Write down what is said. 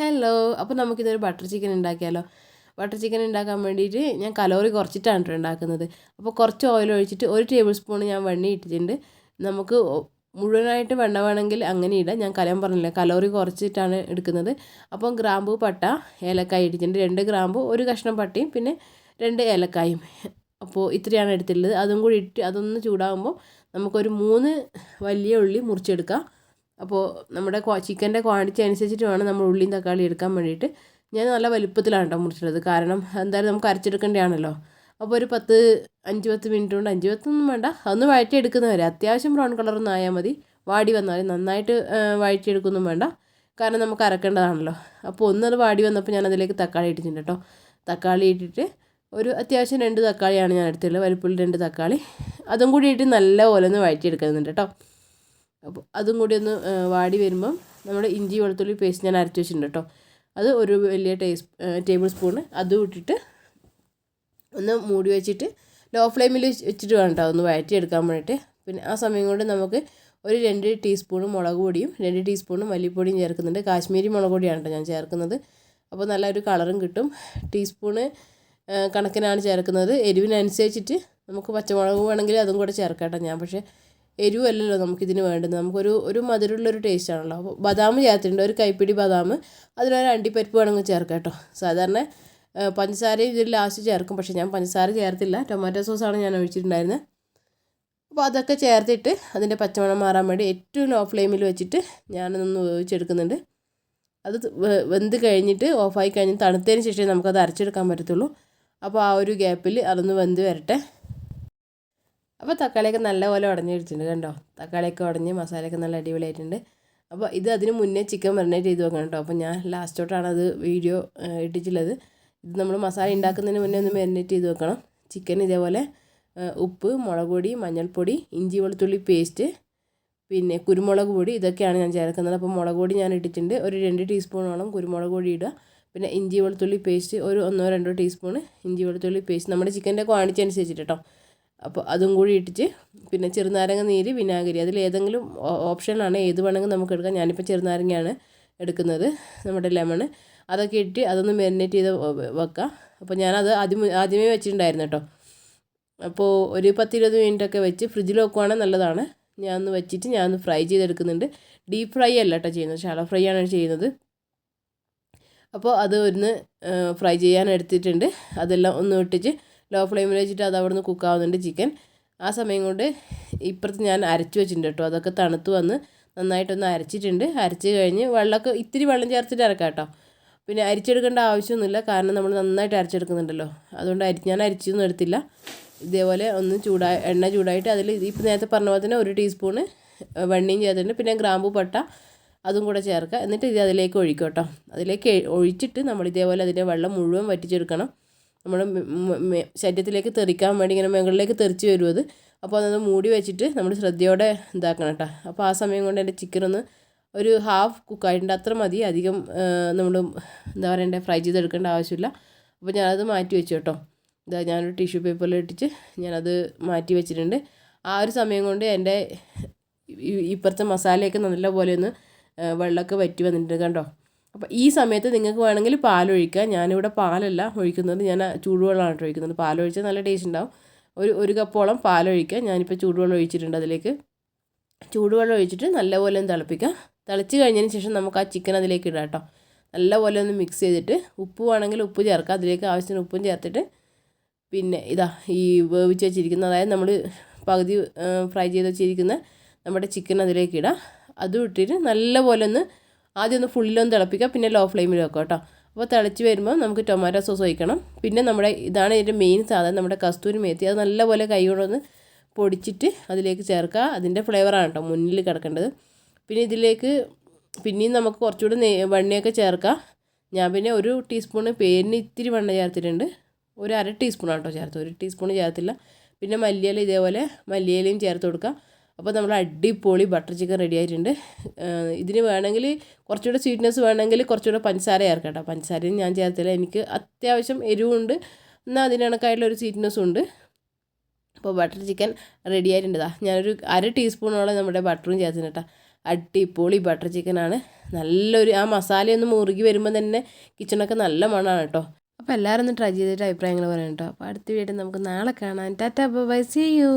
Hello, അപ്പോൾ നമുക്കിതൊരു butter chicken ഉണ്ടാക്കിയാലോ. ബട്ടർ ചിക്കൻ ഉണ്ടാക്കാൻ വേണ്ടിയിട്ട് ഞാൻ കലോറി കുറച്ചിട്ടാണ് കേട്ടോ ഉണ്ടാക്കുന്നത്. അപ്പോൾ കുറച്ച് ഓയിൽ ഒഴിച്ചിട്ട് 1 ടേബിൾ സ്പൂൺ ഞാൻ വെണ്ണ ഇട്ടിട്ടുണ്ട്. നമുക്ക് മുഴുവനായിട്ട് വെണ്ണ വേണമെങ്കിൽ അങ്ങനെ ഇടാം. ഞാൻ പറഞ്ഞില്ല, കലോറി കുറച്ചിട്ടാണ് എടുക്കുന്നത്. അപ്പം ഗ്രാമ്പൂ, പട്ട, ഏലക്കായ ഇട്ടിട്ടുണ്ട്. 2 ഗ്രാമ്പൂ, 1 കഷ്ണം പട്ടയും പിന്നെ 2 ഏലക്കായും. അപ്പോൾ ഇത്രയാണ് എടുത്തിട്ടുള്ളത്. അതും കൂടി ഇട്ട് അതൊന്ന് ചൂടാകുമ്പോൾ നമുക്കൊരു 3 വലിയ ഉള്ളി മുറിച്ചെടുക്കാം. അപ്പോൾ നമ്മുടെ ചിക്കൻ്റെ ക്വാണ്ടിറ്റി അനുസരിച്ചിട്ട് വേണം നമ്മൾ ഉള്ളിയും തക്കാളി എടുക്കാൻ വേണ്ടിയിട്ട്. ഞാൻ നല്ല വലുപ്പത്തിലാണ് കേട്ടോ മുറിച്ചിട്ടുള്ളത്. കാരണം എന്തായാലും നമുക്ക് അരച്ചെടുക്കേണ്ടതാണല്ലോ. അപ്പോൾ ഒരു 5-10 മിനിറ്റ് കൊണ്ട്, 5-10 വേണ്ട, അതൊന്ന് വഴറ്റിയെടുക്കുന്നവരെ, അത്യാവശ്യം ബ്രൗൺ കളറൊന്നും ആയാൽ മതി. വാടി വന്നാൽ നന്നായിട്ട് വഴറ്റിയെടുക്കൊന്നും വേണ്ട, കാരണം നമുക്ക് അരക്കേണ്ടതാണല്ലോ. അപ്പോൾ ഒന്നത് വാടി വന്നപ്പോൾ ഞാൻ അതിലേക്ക് തക്കാളി ഇട്ടിട്ടുണ്ട് കേട്ടോ. തക്കാളി ഇട്ടിട്ട് ഒരു അത്യാവശ്യം 2 തക്കാളിയാണ് ഞാൻ എടുത്തിട്ടുള്ളത്, വലുപ്പമുള്ള 2 തക്കാളി. അതും കൂടി ഇട്ട് നല്ല ഒന്ന് വഴറ്റിയെടുക്കുന്നുണ്ട് കേട്ടോ. അപ്പോൾ അതും കൂടി ഒന്ന് വാടി വരുമ്പം നമ്മുടെ ഇഞ്ചി വെളുത്തുള്ളി പേസ്റ്റ് ഞാൻ അരച്ച് വെച്ചിട്ടുണ്ട് കേട്ടോ. അത് ഒരു വലിയ ടേബിൾ സ്പൂണ് അതും ഇട്ടിട്ട് ഒന്ന് മൂടി വെച്ചിട്ട് ലോ ഫ്ലെയിമിൽ വെച്ചിട്ട് വേണം കേട്ടോ ഒന്ന് വഴറ്റിയെടുക്കാൻ വേണ്ടിയിട്ട്. പിന്നെ ആ സമയം കൊണ്ട് നമുക്ക് ഒരു 2 ടീസ്പൂൺ മുളക് പൊടിയും 2 ടീസ്പൂൺ മല്ലിപ്പൊടിയും ചേർക്കുന്നുണ്ട്. കാശ്മീരി മുളക് പൊടിയാണ് കേട്ടോ ഞാൻ ചേർക്കുന്നത്. അപ്പോൾ നല്ലൊരു കളറും കിട്ടും. ടീസ്പൂണ് കണക്കിനാണ് ചേർക്കുന്നത്. എരിവിനനുസരിച്ചിട്ട് നമുക്ക് പച്ചമുളക് വേണമെങ്കിൽ അതും കൂടെ ചേർക്കാം കേട്ടോ. ഞാൻ പക്ഷേ എരിവല്ലല്ലോ നമുക്കിതിന് വേണ്ടത്, നമുക്കൊരു മധുരമുള്ളൊരു ടേസ്റ്റ് ആണല്ലോ. അപ്പോൾ ബദാം ചേർത്തിട്ടുണ്ട്, ഒരു കൈപ്പിടി ബദാം, അതിലൊരു അണ്ടിപ്പരിപ്പ് വേണമെങ്കിൽ ചേർക്കാം കേട്ടോ. സാധാരണ പഞ്ചസാര ഇതിൽ ലാസ്റ്റ് ചേർക്കും, പക്ഷേ ഞാൻ പഞ്ചസാര ചേർത്തില്ല, ടൊമാറ്റോ സോസാണ് ഞാൻ ഒഴിച്ചിട്ടുണ്ടായിരുന്നത്. അപ്പോൾ അതൊക്കെ ചേർത്തിട്ട് അതിൻ്റെ പച്ചമണം മാറാൻ വേണ്ടി ഏറ്റവും ലോ ഫ്ലെയിമിൽ വെച്ചിട്ട് ഞാനൊന്ന് വേവിച്ചെടുക്കുന്നുണ്ട്. അത് വെന്ത് കഴിഞ്ഞിട്ട് ഓഫായി കഴിഞ്ഞ് തണുത്തതിന് ശേഷമേ നമുക്കത് അരച്ചെടുക്കാൻ പറ്റത്തുള്ളൂ. അപ്പോൾ ആ ഒരു ഗ്യാപ്പിൽ അതൊന്ന് വെന്ത് വരട്ടെ. അപ്പോൾ തക്കാളിയൊക്കെ നല്ലപോലെ ഉടഞ്ഞെടുത്തിട്ടുണ്ട് കണ്ടോ. തക്കാളിയൊക്കെ ഉടഞ്ഞ് മസാലയൊക്കെ നല്ല അടിപൊളിയായിട്ടുണ്ട്. അപ്പോൾ അതിന് മുന്നേ ചിക്കൻ മെറിനേറ്റ് ചെയ്ത് വെക്കണം കേട്ടോ. അപ്പോൾ ഞാൻ ലാസ്റ്റോട്ടാണ് അത് വീഡിയോ ഇട്ടിട്ടുള്ളത്. ഇത് നമ്മൾ മസാല ഉണ്ടാക്കുന്നതിന് മുന്നേ ഒന്ന് മെറിനേറ്റ് ചെയ്ത് വെക്കണം. ചിക്കൻ ഇതേപോലെ ഉപ്പ്, മുളക് പൊടി, മഞ്ഞൾപ്പൊടി, ഇഞ്ചി വെളുത്തുള്ളി പേസ്റ്റ്, പിന്നെ കുരുമുളക് പൊടി, ഇതൊക്കെയാണ് ഞാൻ ചേർക്കുന്നത്. അപ്പോൾ മുളക് പൊടി ഞാൻ ഇട്ടിട്ടുണ്ട്, ഒരു 2 ടീസ്പൂണോളം കുരുമുളക് പൊടി ഇടുക. പിന്നെ ഇഞ്ചി വെളുത്തുള്ളി പേസ്റ്റ് ഒരു 1-2 ടീസ്പൂണ് ഇഞ്ചി വെളുത്തുള്ളി പേസ്റ്റ്, നമ്മുടെ ചിക്കൻ്റെ ക്വാണ്ടിറ്റി അനുസരിച്ചിട്ട് കേട്ടോ. അപ്പോൾ അതും കൂടി ഇട്ടിട്ട് പിന്നെ ചെറുനാരങ്ങ നീര്, വിനാഗിരി, അതിലേതെങ്കിലും ഓപ്ഷനാണ്, ഏത് വേണമെങ്കിൽ നമുക്ക് എടുക്കാം. ഞാനിപ്പോൾ ചെറുനാരങ്ങയാണ് എടുക്കുന്നത്, നമ്മുടെ ലെമൺ. അതൊക്കെ ഇട്ട് അതൊന്ന് മാരിനേറ്റ് ചെയ്ത് വെക്കാം. അപ്പോൾ ഞാനത് ആദ്യമേ വെച്ചിട്ടുണ്ടായിരുന്നു കേട്ടോ. അപ്പോൾ ഒരു 10-20 മിനിറ്റൊക്കെ വെച്ച് ഫ്രിഡ്ജിൽ വെക്കുവാണെങ്കിൽ നല്ലതാണ്. ഞാനൊന്ന് വെച്ചിട്ട് ഞാനൊന്ന് ഫ്രൈ ചെയ്തെടുക്കുന്നുണ്ട്. ഡീപ്പ് ഫ്രൈ അല്ല കേട്ടോ ചെയ്യുന്നത്, ഷാലോ ഫ്രൈ ആണ് ചെയ്യുന്നത്. അപ്പോൾ അത് ഒന്ന് ഫ്രൈ ചെയ്യാൻ എടുത്തിട്ടുണ്ട്. അതെല്ലാം ഒന്ന് ഇട്ടിട്ട് ലോ ഫ്ലെയിമിൽ വെച്ചിട്ട് അത് അവിടെ നിന്ന് കുക്കാവുന്നുണ്ട് ചിക്കൻ. ആ സമയം കൊണ്ട് ഇപ്പുറത്ത് ഞാൻ അരച്ച് വെച്ചിട്ടുണ്ട് കേട്ടോ. അതൊക്കെ തണുത്ത് വന്ന് നന്നായിട്ടൊന്ന് അരച്ചിട്ടുണ്ട്. അരച്ച് കഴിഞ്ഞ് ഇത്തിരി വെള്ളം ചേർത്തിട്ട് അരക്കാം കേട്ടോ. പിന്നെ അരിച്ചെടുക്കേണ്ട ആവശ്യമൊന്നുമില്ല, കാരണം നമ്മൾ നന്നായിട്ട് അരച്ചെടുക്കുന്നുണ്ടല്ലോ. അതുകൊണ്ട് ഞാൻ അരിച്ചൊന്നും എടുത്തില്ല. ഇതേപോലെ ഒന്ന് എണ്ണ ചൂടായിട്ട് അതിൽ ഇപ്പോൾ നേരത്തെ പറഞ്ഞ പോലെ തന്നെ 1 ടീസ്പൂണ് വെണ്ണയും ചേർത്തിട്ടുണ്ട്. പിന്നെ ഗ്രാമ്പൂ, പട്ട, അതും കൂടെ ചേർക്കുക. എന്നിട്ട് ഇത് അതിലേക്ക് ഒഴിക്കും കേട്ടോ. അതിലേക്ക് ഒഴിച്ചിട്ട് നമ്മൾ ഇതേപോലെ അതിൻ്റെ വെള്ളം മുഴുവൻ വറ്റിച്ചെടുക്കണം. നമ്മുടെ ശരീരത്തിലേക്ക് തെറിക്കാൻ വേണ്ടി ഇങ്ങനെ മുകളിലേക്ക് തെറിച്ച് വരും അത്. അപ്പോൾ അതൊന്ന് മൂടി വെച്ചിട്ട് നമ്മൾ ശ്രദ്ധയോടെ ഇതാക്കണം കേട്ടോ. അപ്പോൾ ആ സമയം കൊണ്ട് എൻ്റെ ചിക്കൻ ഒന്ന് ഒരു ഹാഫ് കുക്കായിട്ടുണ്ട്, അത്ര മതി. അധികം നമ്മൾ എന്താ പറയണ്ടേ, ഫ്രൈ ചെയ്തെടുക്കേണ്ട ആവശ്യമില്ല. അപ്പോൾ ഞാനത് മാറ്റി വെച്ചു കേട്ടോ. ഞാനൊരു ടിഷ്യൂ പേപ്പറിൽ ഇട്ടിട്ട് ഞാനത് മാറ്റി വെച്ചിട്ടുണ്ട്. ആ ഒരു സമയം കൊണ്ട് എൻ്റെ ഇപ്പുറത്തെ മസാലയൊക്കെ നല്ലപോലെ ഒന്ന് വെള്ളമൊക്കെ വറ്റി വന്നിട്ടുണ്ട് കണ്ടോ. അപ്പോൾ ഈ സമയത്ത് നിങ്ങൾക്ക് വേണമെങ്കിൽ പാലൊഴിക്കുക. ഞാനിവിടെ പാലല്ല ഒഴിക്കുന്നത്, ഞാൻ ചൂടുവെള്ളമാണ് ഒഴിക്കുന്നത്. പാലൊഴിച്ചാൽ നല്ല ടേസ്റ്റ് ഉണ്ടാവും. ഒരു കപ്പോളം പാലൊഴിക്കുക. ഞാനിപ്പോൾ ചൂടുവെള്ളം ഒഴിച്ചിട്ടുണ്ട്. അതിലേക്ക് ചൂടുവെള്ളം ഒഴിച്ചിട്ട് നല്ലപോലെ ഒന്ന് തിളപ്പിക്കുക. തിളച്ച് കഴിഞ്ഞതിന് ശേഷം നമുക്ക് ആ ചിക്കൻ അതിലേക്ക് ഇടാം കേട്ടോ. നല്ലപോലെ ഒന്ന് മിക്സ് ചെയ്തിട്ട് ഉപ്പ് വേണമെങ്കിൽ ഉപ്പ് ചേർക്കുക. അതിലേക്ക് ആവശ്യത്തിന് ഉപ്പും ചേർത്തിട്ട് പിന്നെ ഈ വേവിച്ച് വെച്ചിരിക്കുന്ന, അതായത് നമ്മൾ പകുതി ഫ്രൈ ചെയ്ത് വെച്ചിരിക്കുന്ന നമ്മുടെ ചിക്കൻ അതിലേക്ക് ഇടാം. അതും ഇട്ടിട്ട് നല്ലപോലെ ഒന്ന് ആദ്യം ഒന്ന് ഫുള്ളിലൊന്ന് തിളപ്പിക്കുക. പിന്നെ ലോ ഫ്ലെയിമിൽ വെക്കുക കേട്ടോ. അപ്പോൾ തിളച്ച് വരുമ്പോൾ നമുക്ക് ടൊമാറ്റോ സോസ് ഒഴിക്കണം. പിന്നെ ഇതാണ് ഇതിൻ്റെ മെയിൻ സാധനം, നമ്മുടെ കസ്തൂരി മേത്തി. അത് നല്ലപോലെ കൈ കൊണ്ടൊന്ന് പൊടിച്ചിട്ട് അതിലേക്ക് ചേർക്കുക. അതിൻ്റെ ഫ്ലേവറാണ് കേട്ടോ മുന്നിൽ കിടക്കേണ്ടത്. പിന്നെ ഇതിലേക്ക് പിന്നെയും നമുക്ക് കുറച്ചുകൂടി വെണ്ണയൊക്കെ ചേർക്കാം. ഞാൻ പിന്നെ 1 ടീസ്പൂണ് പേരിന് ഇത്തിരി വെണ്ണ ചേർത്തിട്ടുണ്ട്. ഒരു 1/2 ടീസ്പൂണാണ് കേട്ടോ ചേർത്ത്, 1 ടീസ്പൂൺ ചേർത്തില്ല. പിന്നെ മല്ലിയില, ഇതേപോലെ മല്ലിയിലയും ചേർത്ത് കൊടുക്കുക. അപ്പോൾ നമ്മൾ അടിപൊളി ബട്ടർ ചിക്കൻ റെഡി ആയിട്ടുണ്ട്. ഇതിന് വേണമെങ്കിൽ കുറച്ചുകൂടെ സ്വീറ്റ്നെസ് വേണമെങ്കിൽ കുറച്ചുകൂടെ പഞ്ചസാര ചേർക്കാം കേട്ടോ. പഞ്ചസാരയും ഞാൻ ചേർത്തില്ല, എനിക്ക് അത്യാവശ്യം എരിവുണ്ട്, എന്നാൽ അതിനണക്കായിട്ടുള്ളൊരു സ്വീറ്റ്നെസ്സും ഉണ്ട്. അപ്പോൾ ബട്ടർ ചിക്കൻ റെഡി ആയിട്ടുണ്ട്. ഞാനൊരു 1/2 ടീസ്പൂണോളം നമ്മുടെ ബട്ടറും ചേർത്തിട്ടുണ്ട് കേട്ടോ. അടിപൊളി ബട്ടർ ചിക്കനാണ്. നല്ലൊരു ആ മസാലയൊന്ന് മുറുകി വരുമ്പോൾ തന്നെ കിച്ചണൊക്കെ നല്ല മണമാണ് കേട്ടോ. അപ്പോൾ എല്ലാവരും ഒന്ന് ട്രൈ ചെയ്തിട്ട് അഭിപ്രായങ്ങൾ പറയണം കേട്ടോ. അപ്പോൾ അടുത്ത വീഡിയോ നമുക്ക് നാളെ കാണാം. Tata bye, see U.